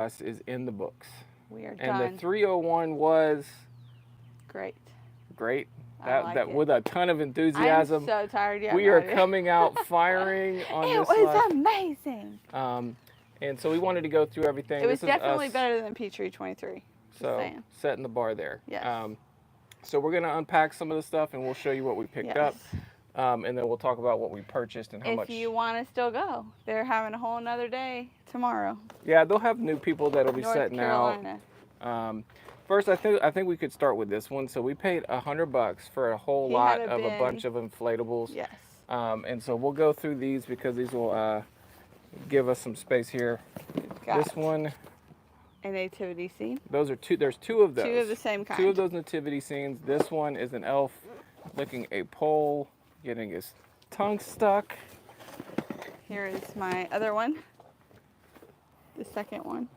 us is in the books. We are And done. the 301 was Great. great. I like That it. with a ton of I'm enthusiasm. so tired. You have We no are idea. coming out firing on It this was one. amazing. And so we wanted to go through everything. It was This is definitely us. better than Peachtree 23. Just So saying. setting the bar there. Yes. So we're gonna unpack some of the stuff and we'll show you what we picked up. Yes. And then we'll talk about what we purchased and how much. If you want to still go, they're having a whole another day tomorrow. Yeah, they'll have new people that'll be North setting Carolina. out. First, I think we could start with this one. So we paid $100 for a whole He lot had a of a bin. bunch of inflatables. Yes. And so we'll go through these because these will give us some space here. Got This one, a nativity scene. those are two. There's two of those. Two of the same kind. Two of those nativity scenes. This one is an elf licking a pole, getting his tongue stuck. Here is my other one. The second one.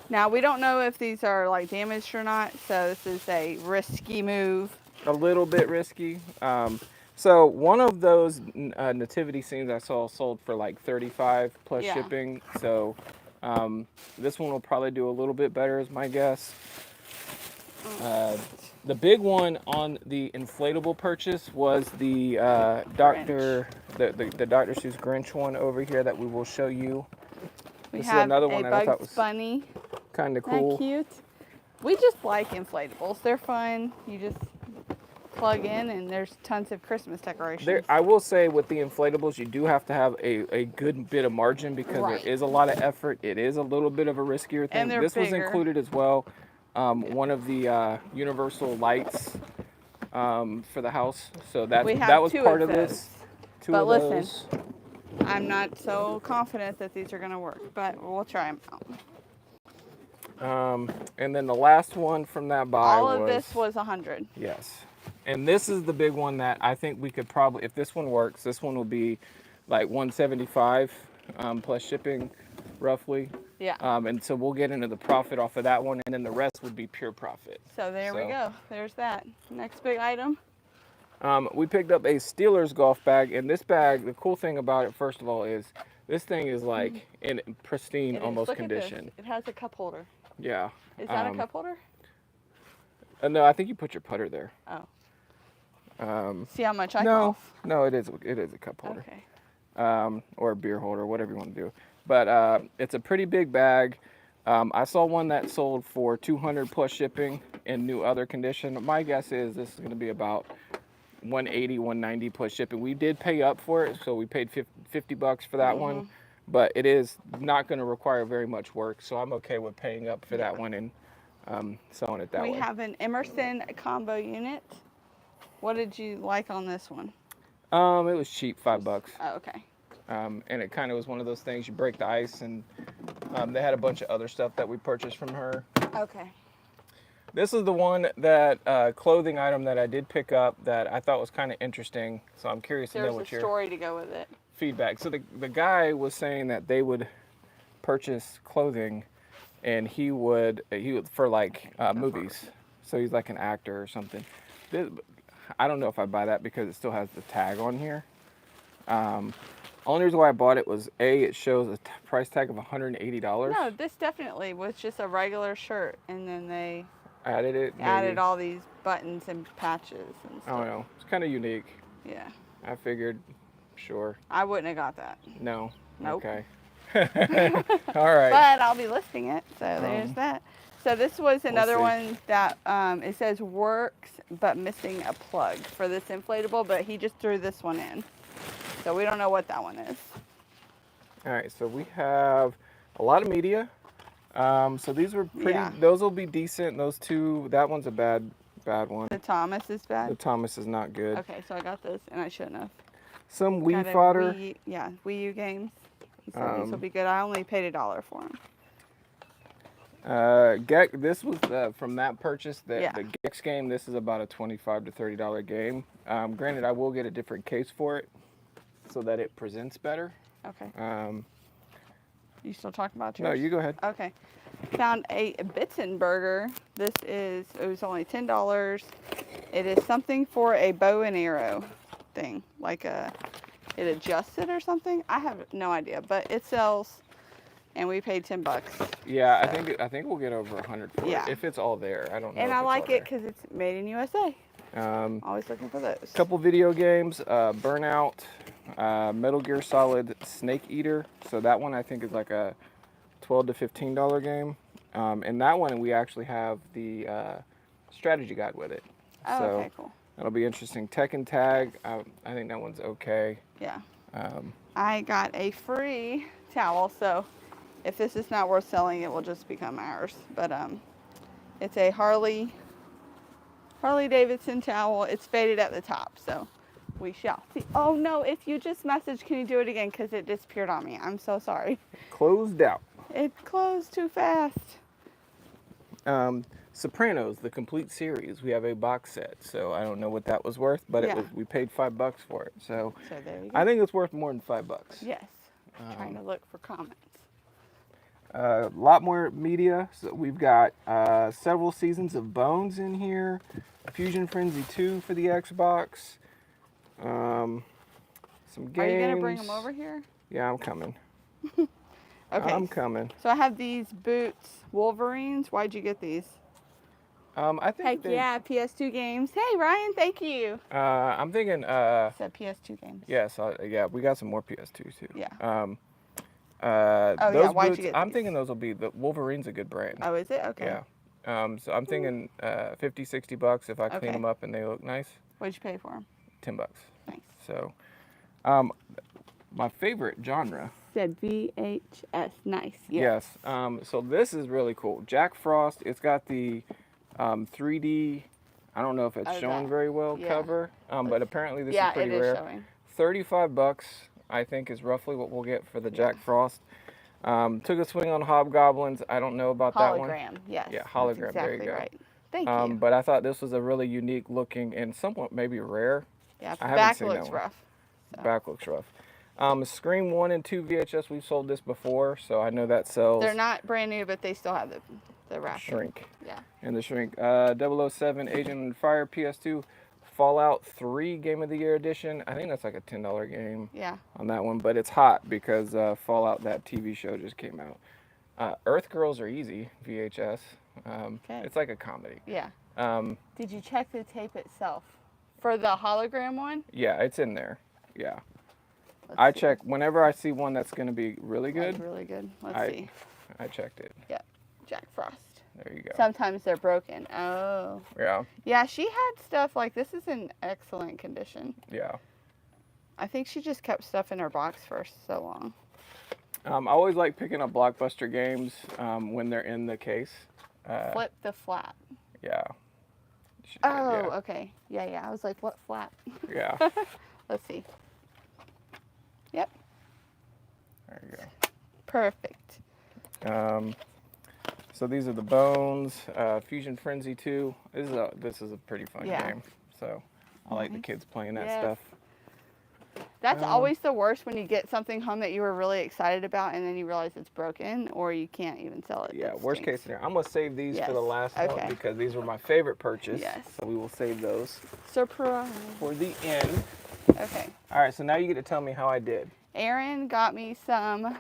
Now, we don't know if these are like damaged or not, so this is a risky move. A little bit risky. So one of those nativity scenes I saw sold for like 35 plus Yeah. shipping. So this one will probably do a little bit better, is my guess. The big one on the inflatable purchase was the Dr. the Dr. Seuss Grinch one over here that we will show you. We This is have another a one that I thought Bugs was Bunny. kind of Isn't cool. that cute? We just like inflatables. They're fun. You just plug in and there's tons of Christmas decorations. I will say with the inflatables, you do have to have a good bit of margin because Right. there is a lot of effort. It is a little bit of a riskier thing. And they're This was bigger. included as well. One of the universal lights for the house. So that We have that was two part of of this. those. Two But of listen, those. I'm not so confident that these are going to work, but we'll try them out. And then the last one from that buy All of this was 100. Yes. And this is the big one that I think we could probably, if this one works, this one will be like 175 plus shipping, roughly. Yeah. And so we'll get into the profit off of that one, and then the rest would be pure profit. So there we go. There's that. Next big item. We picked up a Steelers golf bag, and this bag, the cool thing about it, first of all, is this thing is like in pristine, It is. almost Look at this. condition. It has a cup holder. Yeah. Is that a cup holder? No, I think you put your putter there. Oh. See how much I No, golf? no, it is a cup holder. Okay. Or a beer holder, whatever you want to do. But it's a pretty big bag. I saw one that sold for 200 plus shipping in new other condition. My guess is this is going to be about 180, 190 plus shipping. We did pay up for it, so we paid $50 for that one. But it is not going to require very much work, so I'm okay with paying up for that one and selling it that way. We have an Emerson combo unit. What did you like on this one? It was cheap, $5. Oh, okay. And it kind of was one of those things, you break the ice, and they had a bunch of other stuff that we purchased from her. Okay. This is the one that clothing item that I did pick up that I thought was kind of interesting, so I'm curious to know There's what a your story to go with it. feedback. So the guy was saying that they would purchase clothing, and he would for like movies. So he's like an actor or something. I don't know if I buy that because it still has the tag on here. Only reason why I bought it was it shows a price tag of $180. No, this definitely was just a regular shirt, and then they Added it. added all these buttons and patches and I don't stuff. know. It's kind of unique. Yeah. I figured, sure. I wouldn't have got that. No. Nope. Okay. All right. But I'll be listing it, so there's that. So this was another one that it says works but missing a plug for this inflatable, but he just threw this one in. So we don't know what that one is. All right. So we have a lot of media. So these were pretty. Yeah. Those will be decent. Those two. That one's a bad one. The Thomas is The bad. Thomas is not good. Okay, so I got this, and I shouldn't have. Some Wii Got a fodder. Wii U games. He said these will be good. I only paid $1 for them. This was from that purchase. The Gex game. This is about a $25 to $30 game. Granted, I will get a different case for it, so that it presents better. Okay. You still talking about yours? No, you go ahead. Okay. Found a Bitzenberger. It was only $10. It is something for a bow and arrow thing. Like it adjusts it or something. I have no idea, but it sells and we paid $10. Yeah, so. I think we'll get over 100 for Yeah. it if it's all there. I don't know. And if I it's like all it because it's made in USA. there. Always looking for those. Couple video games, Burnout, Metal Gear Solid Snake Eater. So that one I think is like a $12 to $15 game. And that one we actually have the strategy guide with it. Oh, so okay, cool. That'll be interesting. Tekken Tag, I think that one's okay. Yeah. I got a free towel, so if this is not worth selling, it will just become ours. But it's a Harley Davidson towel. It's faded at the top, so we shall see. Oh no, if you just messaged, can you do it again? Because it disappeared on me. I'm so sorry. Closed out. It closed too fast. Sopranos, the complete series. We have a box set, so I don't know what that was worth, but Yeah. we paid $5 for it. So There you go. I think it's worth more than $5. Yes. Trying to look for comments. A lot more media. So we've got several seasons of Bones in here. Fusion Frenzy 2 for the Xbox. Some games. Are you gonna bring them over here? Yeah, I'm coming. Okay. I'm coming. So I have these boots, Wolverines. Why'd you get these? I think. Heck yeah, PS2 games. Hey Ryan, thank you. I'm thinking. Said PS2 games. Yes. Yeah, we got some more PS2 too. Yeah. Those why'd boots, you get I'm these? thinking those will be the Wolverine's a good brand. Oh, is it? Okay. Yeah. So I'm thinking $50, $60 if I clean Okay. them up and they look nice. What'd you pay for them? $10. Nice. So, my favorite genre. Said VHS. Nice. Yes. So this is really cool. Jack Frost. It's got the 3D. I don't know if it's showing very well. yeah. Cover. But apparently this is Yeah, pretty it is rare. showing. $35, I think, is roughly what we'll get for the Jack Frost. Took a swing on Hobgoblins. I don't know about that one. Hologram. Yes. Yeah, hologram. That's There exactly you go. right. Thank you. But I thought this was a really unique looking and somewhat maybe rare. Yeah. I The haven't back seen looks that one. rough. So. Back looks rough. Scream 1 and 2 VHS, we've sold this before, so I know that sells. They're not brand new, but they still have the wrap. Shrink. Yeah. And the Shrink. 007 Agent of Fire PS2. Fallout 3 Game of the Year Edition. I think that's like a $10 game Yeah. on that one, but it's hot because Fallout, that TV show, just came out. Earth Girls Are Easy VHS. Okay. It's like a comedy. Yeah. Um, Did you check the tape itself for the hologram one? yeah, it's in there. Yeah. Let's I see. check whenever I see one that's going to be really good. That's really good. Let's see. I checked it. Yeah. Jack Frost. There you go. Sometimes they're broken. Oh. Yeah. Yeah, she had stuff like this is in excellent condition. Yeah. I think she just kept stuff in her box for so long. I always like picking up Blockbuster games when they're in the case. Flip the flap. Yeah. Oh, okay. Yeah. I was like, what flap? Yeah. Let's see. Yep. There you go. Perfect. So these are the Bones, Fusion Frenzy 2. This is a pretty fun Yeah. game. So I like the kids playing that Yes. stuff. That's always the worst when you get something home that you were really excited about and then you realize it's broken or you can't even sell it. Yeah, That worst stinks. case scenario. I'm going to save these for the Yes. last one Okay. because these were my favorite purchase. Yes. So we will save those Surprise. for the end. Okay. All right, so now you get to tell me how I did. Aaron got me some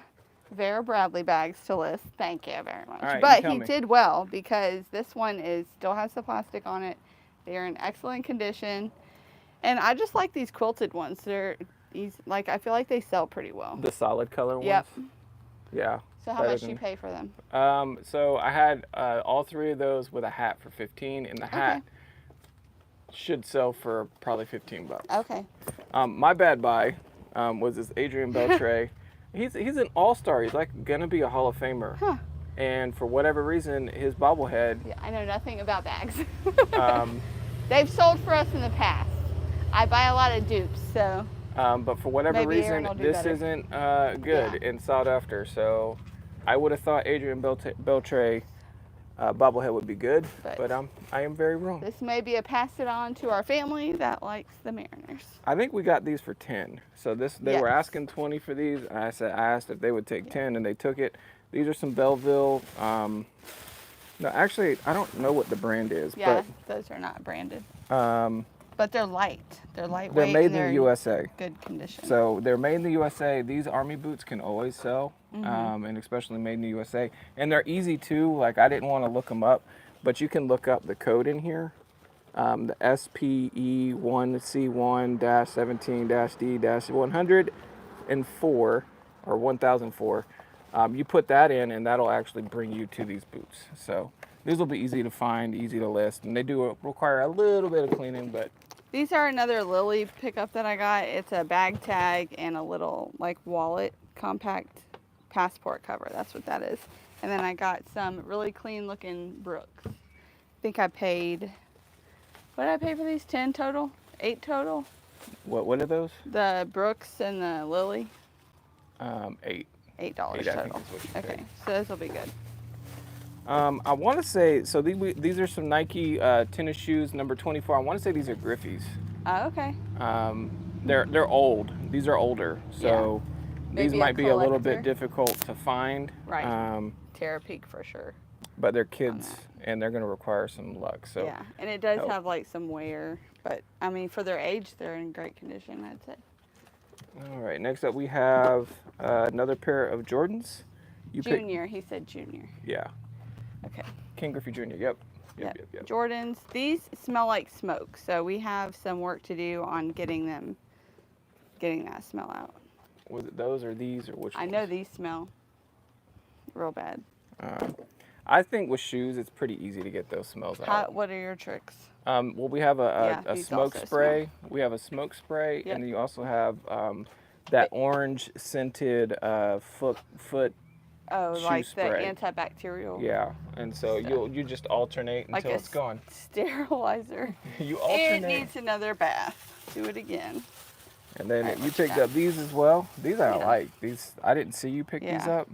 Vera Bradley bags to list. Thank you very much. All right, you But tell he me. did well because this one still has the plastic on it. They're in excellent condition. And I just like these quilted ones. I feel like they sell pretty well. The solid color ones? Yep. Yeah. So how better much do you than- pay for them? So I had all three of those with a hat for 15, and the hat should sell for probably $15. Okay. My bad buy was this Adrian Beltre. He's an all-star. He's like gonna be a Hall of Famer. Huh. And for whatever reason, his bobblehead. Yeah, I know nothing about bags. um, They've sold for us in the past. I buy a lot of dupes, so. but for whatever Maybe Aaron reason, will do this better. isn't good Yeah. and sought after. So I would have thought Adrian Beltre bobblehead would be good, but I am very wrong. This may be a pass it on to our family that likes the Mariners. I think we got these for 10. So they were Yes. asking 20 for these. I asked if they would take 10, and they took it. These are some Belleville. No, actually, I don't know what the brand is, Yeah, those are not branded. but But they're light. They're lightweight. they're made and in they're the USA. Good condition. So they're made in the USA. These Army boots can always sell. and especially made in the USA. And they're easy too. Like I didn't want to look them up, but you can look up the code in here. The SPE1C1-17-D-104 or 1004. You put that in, and that'll actually bring you to these boots. So these will be easy to find, easy to list, and they do require a little bit of cleaning, but. These are another Lily pickup that I got. It's a bag tag and a little like wallet compact passport cover. That's what that is. And then I got some really clean looking Brooks. I think I paid, what did I pay for these? 10 total? 8 total? What are those? The Brooks and the Lily. 8. $8 I think total. is what you Okay, paid. so this will be good. I want to say, so these are some Nike tennis shoes, number 24. I want to say these are Griffey's. Oh, okay. They're old. These are older, so Maybe these might be a little collector. bit difficult to find. Right. Terra Peak for sure. But they're kids, and they're going to require some luck. So yeah, and it does have like some wear, but I mean for their age, they're in great condition, I'd say. All right. Next up, we have another pair of Jordans. Junior, he said junior. Yeah. Okay. King Griffey Jr. Yep. Yep. Jordans. These smell like smoke, so we have some work to do on getting that smell out. Was it those or these or which? I know these smell real bad. I think with shoes, it's pretty easy to get those smells out. What are your tricks? Well, we have a smoke spray. We have a smoke spray, Yep. and then you also have that orange scented foot. Oh, shoe like spray. the antibacterial. Yeah, and so you just alternate until like it's gone. Sterilizer. You alternate. It needs another bath. Do it again. And then Right, you picked up these as well. These I like. These I didn't see you pick these up.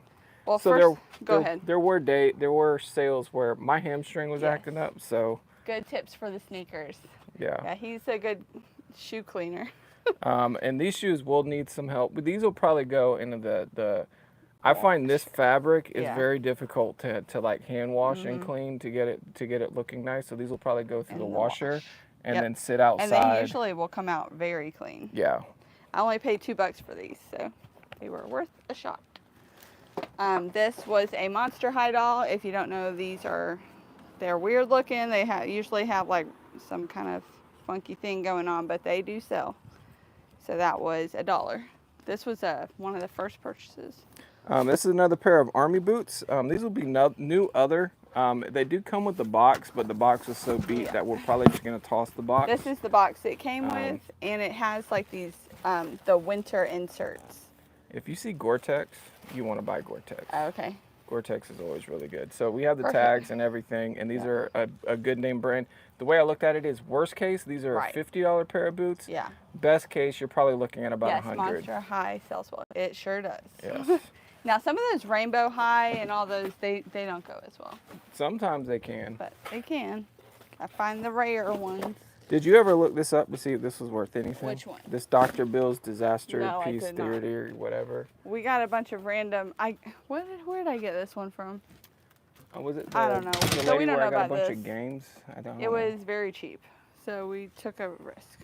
Well, so first, go ahead. There were sales where my hamstring was acting up. So good tips for the sneakers. Yeah. Yeah, he's a good shoe cleaner. And these shoes will need some help. But these will probably go into the I find this fabric is very difficult to like hand wash and clean to get it looking nice. So these will probably go through the washer and then sit outside. And they usually will come out very clean. Yeah. I only paid $2 for these, so they were worth a shot. This was a Monster High doll. If you don't know, they're weird looking. They usually have like some kind of funky thing going on, but they do sell. So that was $1. This was one of the first purchases. This is another pair of army boots. These will be new other. They do come with the box, but the box is so beat that we're probably just going to toss the box. This is the box it came with, and it has like these, the winter inserts. If you see Gore-Tex, you want to buy Gore-Tex. Oh, okay. Gore-Tex is always really good. So we have the tags and everything, and these are a good name brand. The way I looked at it is, worst case, these are a $50 pair of boots. Yeah. Best case, you're probably looking at about $100. Yes, Monster High sells well. It sure does. Yes. Now, some of those Rainbow High and all those, they don't go as well. Sometimes they can. But they can. I find the rare ones. Did you ever look this up to see if this was worth anything? Which one? This Dr. Bill's Disaster No, I Peace did not. Theory or whatever. We got a bunch of random. Where did I get this one from? Oh, was it? I don't know. The So we lady don't where know I got about a bunch this. of games. I don't know. It was very cheap, so we took a risk.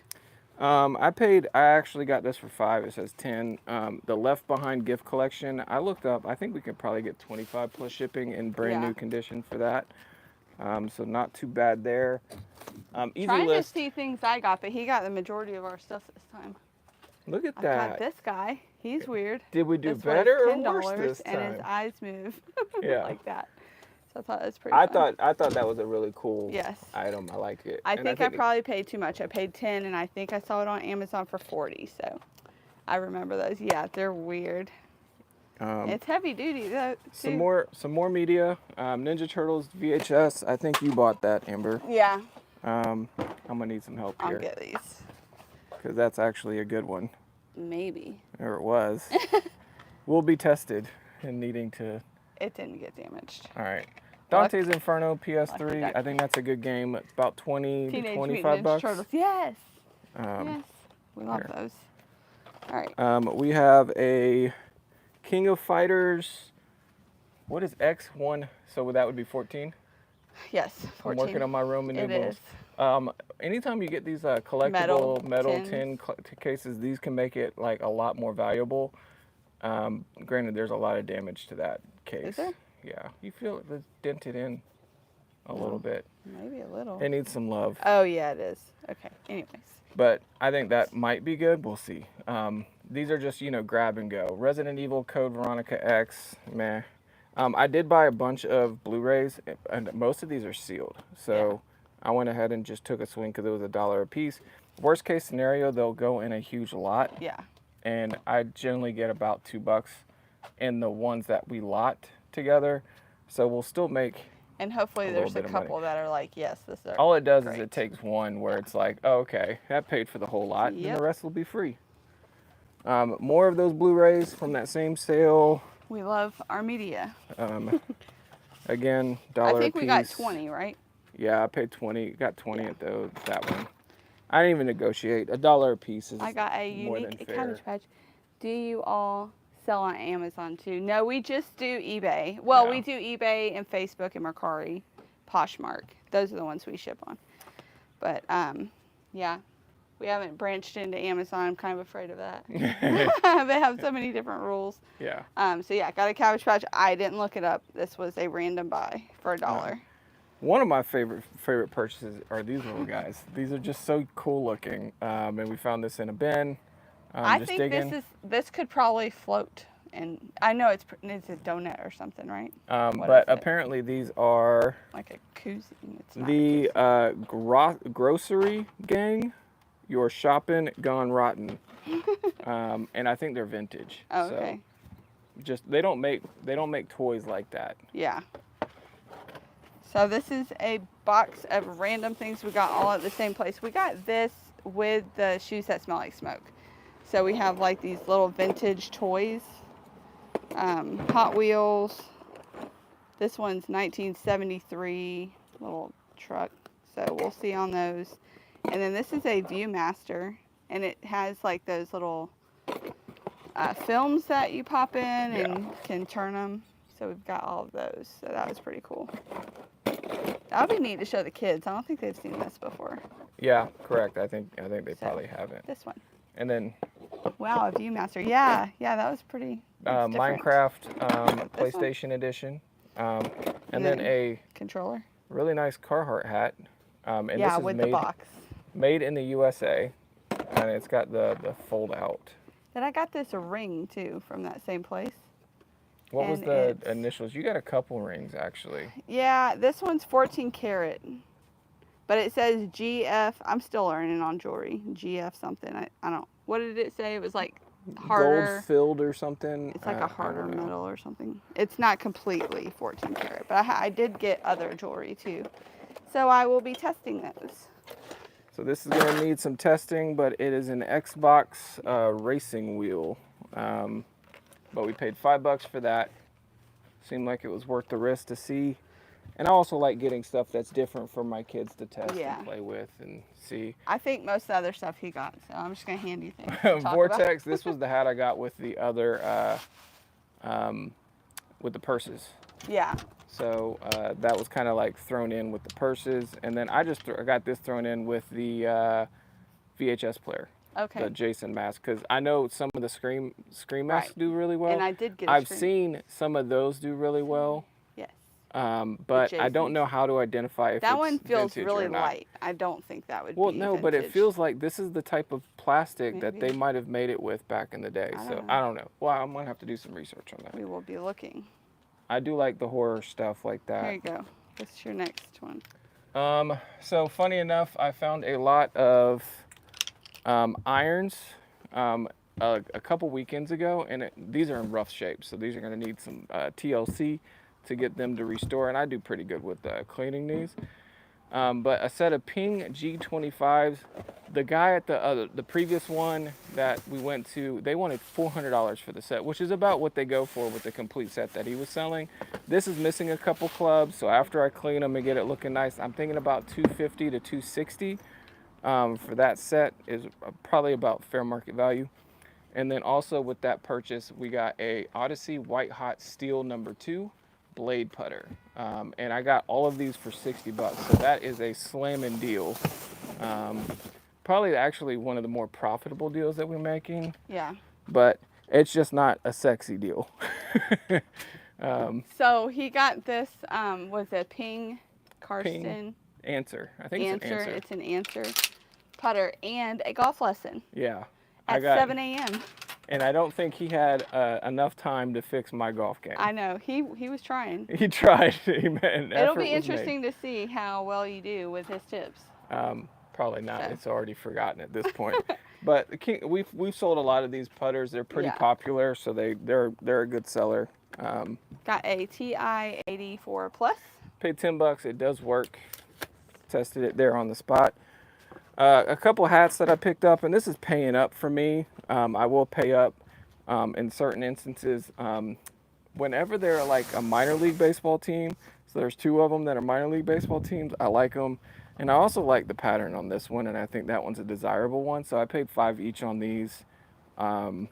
I actually got this for $5. It says 10. The Left Behind gift collection. I looked up. I think we could probably get 25 plus shipping in brand new condition for that. So not too bad there. Easy Trying list. to see things I got, but he got the majority of our stuff this time. Look at I that. got this guy. He's weird. Did we do This better was or worse $10, this time? and his eyes move Yeah. like that. So I thought that was pretty fun. I thought that was a really cool Yes. item. I liked it. I think I probably paid too much. I paid 10, and I think I saw it on Amazon for 40. So I remember those. Yeah, they're weird. It's heavy duty though. Some more media. Ninja Turtles VHS. I think you bought that, Amber. Yeah. I'm gonna need some help here. I'll get these. Because that's actually a good one. Maybe. Or it was. We'll be tested in needing to. It didn't get damaged. All right. Dante's Inferno PS3. I think that's a good game. It's about 20 to 25 bucks. Turtles. Yes. Um, Yes. We love here. those. All right. We have a King of Fighters. What is X1? So that would be 14. Yes. 14. I'm working on my Roman It numerals. is. Anytime you get these collectible metal tin. tin cases, these can make it like a lot more valuable. Granted, there's a lot of damage to that case. Is there? Yeah, you feel it's dented in a little bit. Maybe a little. It needs some love. Oh, yeah, it is. Okay, anyways. But I think that might be good. We'll see. These are just, grab and go. Resident Evil Code Veronica X, meh. I did buy a bunch of Blu-rays, and most of these are sealed. So I went ahead and just took a swing because it was $1 a piece. Worst case scenario, they'll go in a huge lot. Yeah. And I generally get about $2 in the ones that we lot together. So we'll still make. And hopefully there's a couple that are like, yes, this is all it does great. is it takes one where it's like, oh, okay, that paid for the whole lot, and the rest will be free. More of those Blu-rays from that same sale. We love our media. Again, $1 a piece. I think we got 20, right? Yeah, I paid 20. Got 20 at that one. I didn't even negotiate. $1 a piece is I got a unique Cabbage Patch. Do you all sell on Amazon too? No, we just do eBay. Well, we do eBay and Facebook and Mercari, Poshmark. Those are the ones we ship on. But yeah, we haven't branched into Amazon. I'm kind of afraid of that. They have so many different rules. Yeah. So yeah, got a Cabbage Patch. I didn't look it up. This was a random buy for $1. One of my favorite purchases are these little guys. These are just so cool looking, and we found this in a bin. I think this could probably float, and I know it's a donut or something, right? But apparently these are like a koozie. It's not the grocery gang. Your shopping gone rotten, and I think they're vintage. Oh, okay. So just they don't make toys like that. Yeah. So this is a box of random things we got all at the same place. We got this with the shoes that smell like smoke. So we have like these little vintage toys, Hot Wheels. This one's 1973 little truck. So we'll see on those. And then this is a Viewmaster, and it has like those little films that you pop in and can turn them. So we've got all of those. So that was pretty cool. That would be neat to show the kids. I don't think they've seen this before. Yeah, correct. I think they probably haven't. This one. And then. Wow, a Viewmaster. Yeah, that was pretty. Minecraft PlayStation Edition, and then a controller. Really nice Carhartt hat. And yeah, this is with the box. Made in the USA, and it's got the fold out. Then I got this ring too from that same place. What was the initials? You got a couple rings actually. Yeah, this one's 14 karat, but it says GF. I'm still learning on jewelry. GF something. I don't. What did it say? It was like harder. Gold filled or something. It's like a harder metal or something. It's not completely 14 karat, but I did get other jewelry too. So I will be testing those. So this is going to need some testing, but it is an Xbox racing wheel. But we paid $5 for that. Seemed like it was worth the risk to see. And I also like getting stuff that's different for my kids to test and play with and see. I think most of the other stuff he got, so I'm just going to hand you things. Vortex, this was the hat I got with the other, with the purses. Yeah. So that was kind of like thrown in with the purses. And then I got this thrown in with the VHS player. Okay. The Jason mask, because I know some of the Scream masks do really well. And I did get I've seen some of those do really well. Yes. But I don't know how to identify if that it's one feels really or not. light. I don't think that would be no, vintage. but it feels like this is the type of plastic that they might have made it with back in the day. I don't know. Well, I'm going to have to do some research on that. We will be looking. I do like the horror stuff like that. There you go. What's your next one? So funny enough, I found a lot of irons a couple weekends ago, and these are in rough shape, so these are going to need some TLC to get them to restore, and I do pretty good with cleaning these. But a set of Ping G25s. The guy at the previous one that we went to, they wanted $400 for the set, which is about what they go for with the complete set that he was selling. This is missing a couple clubs, so after I clean them and get it looking nice, I'm thinking about $250 to $260 for that set is probably about fair market value. And then also with that purchase, we got a Odyssey White Hot Steel number 2 blade putter. And I got all of these for $60, so that is a slamming deal. Probably actually one of the more profitable deals that we're making. Yeah. But It's just not a sexy deal. So he got this, was a Ping Karsten answer. I think it's an answer. It's an answer putter and a golf lesson Yeah. at 7 a.m. And I don't think he had enough time to fix my golf game. I know. He was trying. He tried. It'll be interesting to see how well you do with his tips. Probably not. So. It's already forgotten at this point. But we've sold a lot of these putters. They're pretty popular, so they're a good seller. Got a TI 84 Plus. Paid $10. It does work. Tested it there on the spot. A couple hats that I picked up, and this is paying up for me. I will pay up in certain instances. Whenever they're like a minor league baseball team, so there's 2 of them that are minor league baseball teams, I like them. And I also like the pattern on this one, and I think that one's a desirable one. So I paid $5 each on these. And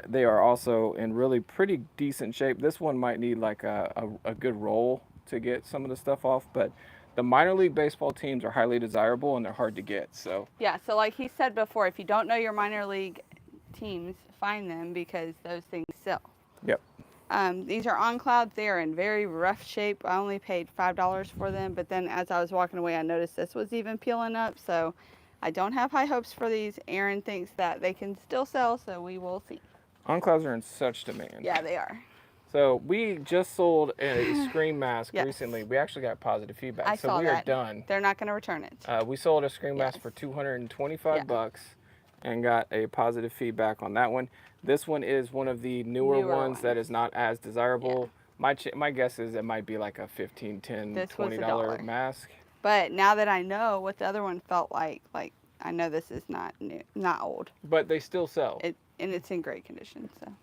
they are also in really pretty decent shape. This one might need like a good roll to get some of the stuff off, but the minor league baseball teams are highly desirable and they're hard to get. So yeah, so like he said before, if you don't know your minor league teams, find them because those things sell. Yep. These are on clouds. They are in very rough shape. I only paid $5 for them, but then as I was walking away, I noticed this was even peeling up. So I don't have high hopes for these. Aaron thinks that they can still sell, so we will see. On clouds are in such demand. Yeah, they are. So we just sold a screen mask recently. We actually got positive feedback. I saw we that. are done. They're not going to return it. We sold a screen mask for $225 and got a positive feedback on that one. This one is one of the newer ones that is not as desirable. My guess is it might be like a $15, $10, $20 mask. But now that I know what the other one felt like I know this is not new, not old. But they still sell. And it's in great condition. So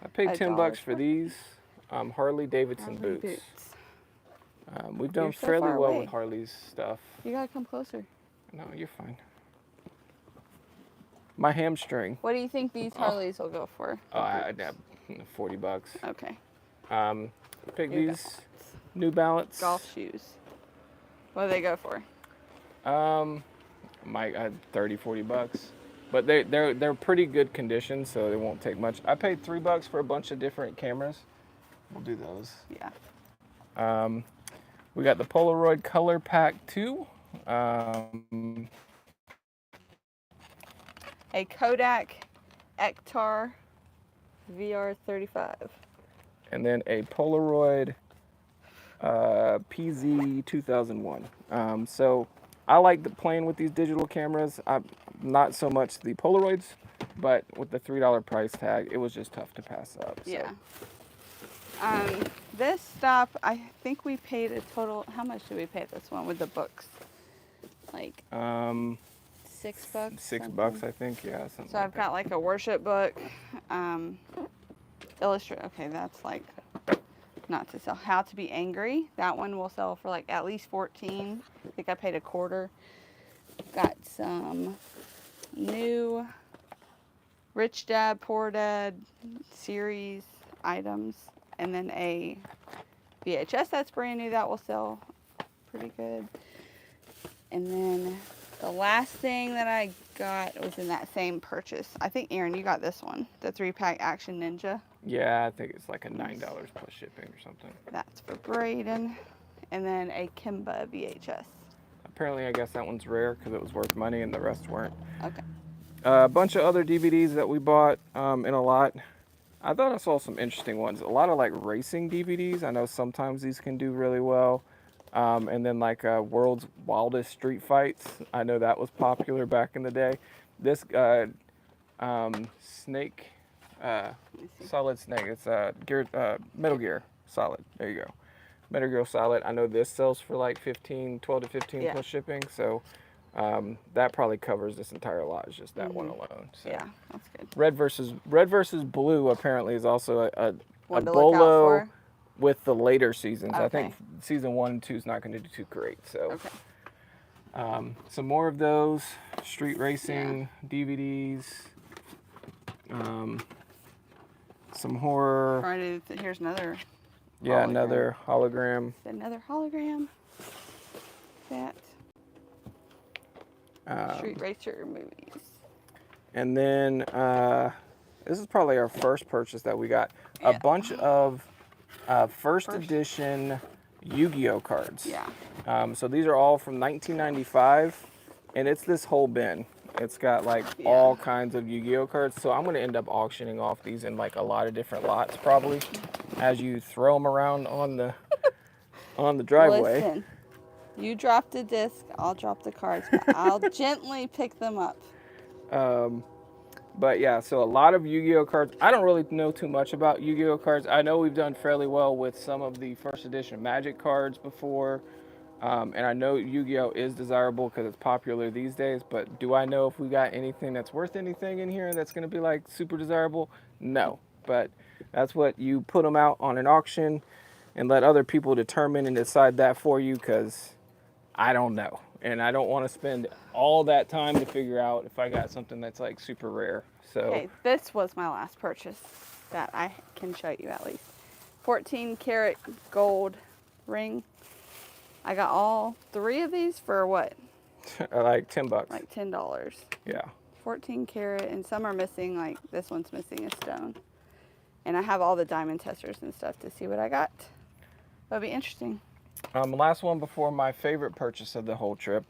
I paid $10 for these Harley Davidson boots. We've done fairly well with Harley's stuff. You gotta come closer. No, you're fine. My hamstring. What do you think these Harleys will go for? I'd have $40. Okay. Pick these New Balance golf shoes. What do they go for? My $30-$40, but they're pretty good condition, so they won't take much. I paid $3 for a bunch of different cameras. We'll do those. Yeah. We got the Polaroid Color Pack 2. A Kodak Ektar VR35. And then a Polaroid PZ 2001. So I like playing with these digital cameras. Not so much the Polaroids, but with the $3 price tag, it was just tough to pass up. So. Yeah. This stop, I think we paid a total. How much did we pay this one with the books? Like $6. $6, I think. Yeah. Something so I've got like a worship book, illustrate. Okay, that's like not to sell. How to Be Angry. That one will sell for like at least $14. I think I paid $25. Got some new Rich Dad Poor Dad series items, and then a VHS that's brand new that will sell pretty good. And then the last thing that I got was in that same purchase. I think, Aaron, you got this one, the 3-pack Action Ninja. Yeah, I think it's like a $9 plus shipping or something. That's for Braden. And then a Kimba VHS. Apparently, I guess that one's rare because it was worth money and the rest weren't. Okay. A bunch of other DVDs that we bought in a lot. I thought I saw some interesting ones. A lot of like racing DVDs. I know sometimes these can do really well. And then like World's Wildest Street Fights. I know that was popular back in the day. This Snake, Solid Snake. It's Metal Gear Solid. There you go. Metal Gear Solid. I know this sells for like 12 to 15 plus shipping. So that probably covers this entire lot. It's just that one alone. So. Yeah, that's good. Red versus Blue apparently is also a bolo with the later seasons. Okay. I think season 1 and 2 is not going to do too great. So some more of those street racing DVDs. Some horror. Here's another. Yeah, another hologram. Another hologram. That. Street racer movies. And then This is probably our first purchase that we got. A Yeah. bunch of first edition Yu-Gi-Oh cards. Yeah. So these are all from 1995, and it's this whole bin. It's got like all kinds of Yu-Gi-Oh cards. So I'm gonna end up auctioning off these in like a lot of different lots probably, as you throw them around on the driveway. Listen, you drop the disc, I'll drop the cards, but I'll gently pick them up. But yeah, so a lot of Yu-Gi-Oh cards. I don't really know too much about Yu-Gi-Oh cards. I know we've done fairly well with some of the first edition Magic cards before. And I know Yu-Gi-Oh is desirable because it's popular these days, but do I know if we got anything that's worth anything in here that's going to be like super desirable? No, but that's what you put them out on an auction and let other people determine and decide that for you, because I don't know. And I don't want to spend all that time to figure out if I got something that's like super rare. So Okay, this was my last purchase that I can show you at least. 14 karat gold ring. I got all 3 of these for what? like $10. Like $10. Yeah. 14 karat, and some are missing, like this one's missing a stone. And I have all the diamond testers and stuff to see what I got. That'll be interesting. Last one before my favorite purchase of the whole trip.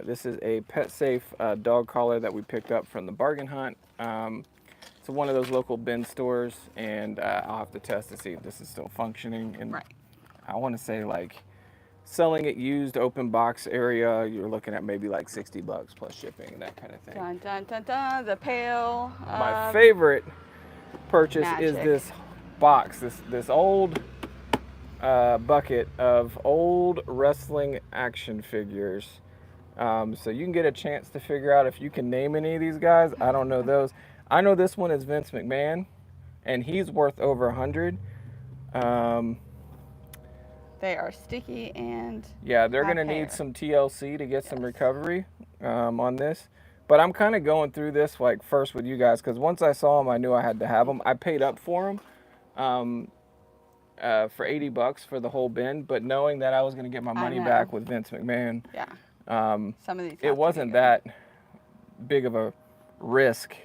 This is a Pet Safe dog collar that we picked up from the bargain hunt. It's one of those local bin stores, and I'll have to test to see if this is still functioning. And Right. I want to say like selling it used, open box area, you're looking at maybe like $60 plus shipping and that kind of thing. Dun dun dun dun. The pail. My favorite purchase is magic. this box, this old bucket of old wrestling action figures. So you can get a chance to figure out if you can name any of these guys. I don't know those. I know this one is Vince McMahon, and he's worth over 100. They are sticky and Yeah, they're have gonna hair. need some TLC to get some recovery on this. But I'm kind of going through this like first with you guys, because once I saw them, I knew I had to have them. I paid up for them for $80 for the whole bin, but knowing that I was gonna get my money back with Vince McMahon, Yeah. Some of these. it wasn't that big of a risk.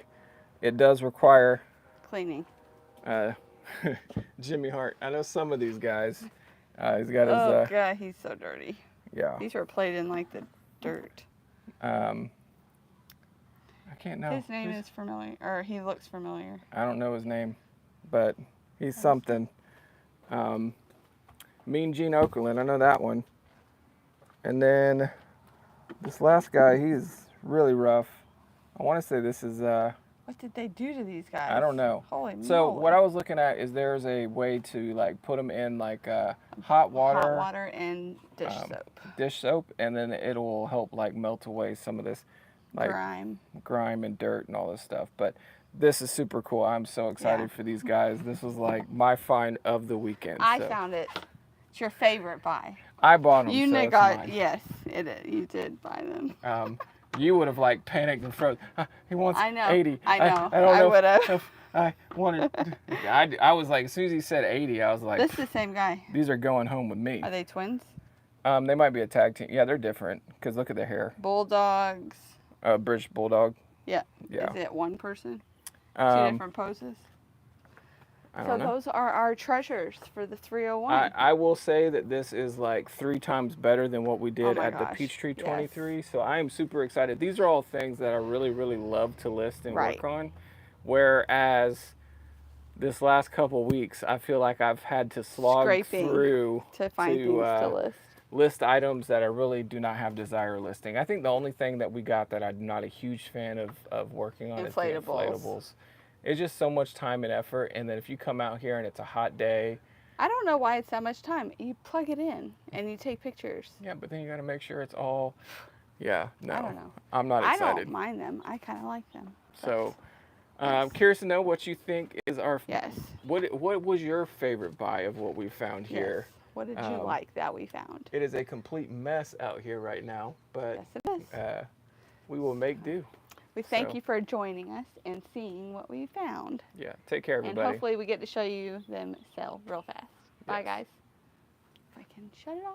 It does require cleaning. Jimmy Hart. I know some of these guys. He's got his. Oh god, he's so dirty. Yeah. These were played in like the dirt. I can't know. His name is familiar, or he looks familiar. I don't know his name, but he's something. Mean Gene Okerlund, I know that one. And then this last guy, he's really rough. I want to say this is. What did they do to these guys? I don't know. Holy So moly. what I was looking at is there's a way to like put them in like hot water. Hot water and dish soap. Dish soap, and then it will help like melt away some of this like grime and dirt and all this stuff. But this is super cool. I'm so excited for these guys. This was like my find of the weekend. I found it. It's your favorite buy. I bought them. You so got it's mine. yes, it is. You did buy them. You would have like panicked and froze. He wants I know. 80. I know. I don't know. I would have. if I wanted. I was like, as soon as he said 80, I was like, This is the same guy. these are going home with me. Are they twins? They might be a tag team. Yeah, they're different because look at their hair. Bulldogs. British Bulldog. Yeah. Yeah. Is it one person? 2 Um, different poses? I So don't know. those are our treasures for the 301. I will say that this is like 3 times better than what we did my at the gosh, Peachtree yes. 23. So I am super excited. These are all things that I really, really love to list and work on. Whereas this last couple weeks, I feel like I've had to slog Scraping through to find things to list items that I really do not have desire listing. I think the only thing that we got that I'm not a huge fan of working on is the inflatables. It's just so much time and effort, and then if you come out here and it's a hot day. I don't know why it's that much time. You plug it in and you take pictures. Yeah, but then you got to make sure it's all. Yeah, no. I don't know. I'm not excited. I don't mind them. I kind of like them. So, I'm curious to know what you think is our. Yes. What was your favorite buy of what we found here? Yes. What did you like that we found? It is a complete mess out here right now, but Yes, it is. we will make do. We thank you for joining us and seeing what we found. Yeah, take care, everybody. And hopefully we get to show you them sell real fast. Bye, guys. If I can shut it off.